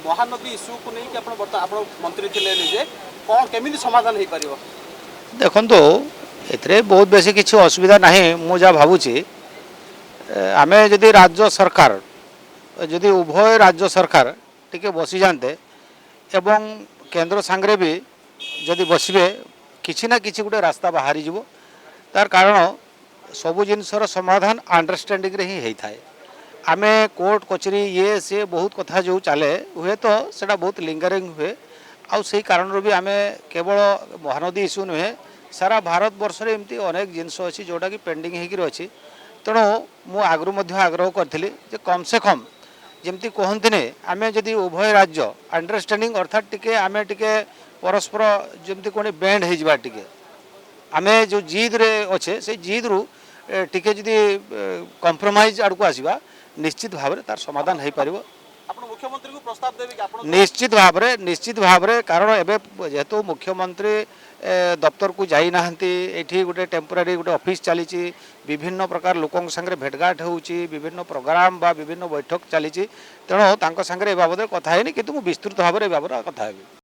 Mahanadi issue को नहीं आप मंत्री थे निजे कौन केमी समाधान हो पार देखो ए बहुत बेसी किसी असुविधा ना मुझा भावुची आम जदि राज्य सरकार जदि उभय राज्य सरकार टिके बसी जाते एवं केंद्र सांगरे भी जदि बसबे किसी ना किसी गोटे रास्ता बाहरी जीवो तार कारण सबु जिनसर समाधान अंडरस्टैंडिंग रे ही होता है आमे कोर्ट कचेरी ये से बहुत कथा जो चले हुए तो सेटा बहुत लिंगरिंग हुए आउ से कारण भी आमे केवल महानदी इश्यू नुहे सारा भारत वर्ष रे एमती अनेक जिनस अच्छी जोटा कि पेंडिंग होकर अच्छी तेणु मु आगु आग्रह करी कम से कम जमती कहते आमे जदि उभय राज्य अंडरस्टैंडिंग अर्थात टिके आमे टिके परस्पर जमती कौन बैंड हो टिके आमे जो जिद रे अच्छे से जिद रु टिके जदि कंप्रोमाइज आड़ को आसवा निश्चित भाव में तार समाधान हो पार मुख्यमंत्री को प्रस्ताव देवे निश्चित भाव में कारण एवं जेहेतु मुख्यमंत्री दफ्तर को जाई नाहंती एठी गोटे टेम्पोरारी गोटे ऑफिस चली विभिन्न प्रकार लोकों संगे भेटघाट होउची विभिन्न प्रोग्राम बा विभिन्न बैठक चली तेणु तांको संगे ए बाबद कथा है कि विस्तृत भाव में ए बाबद कथा है।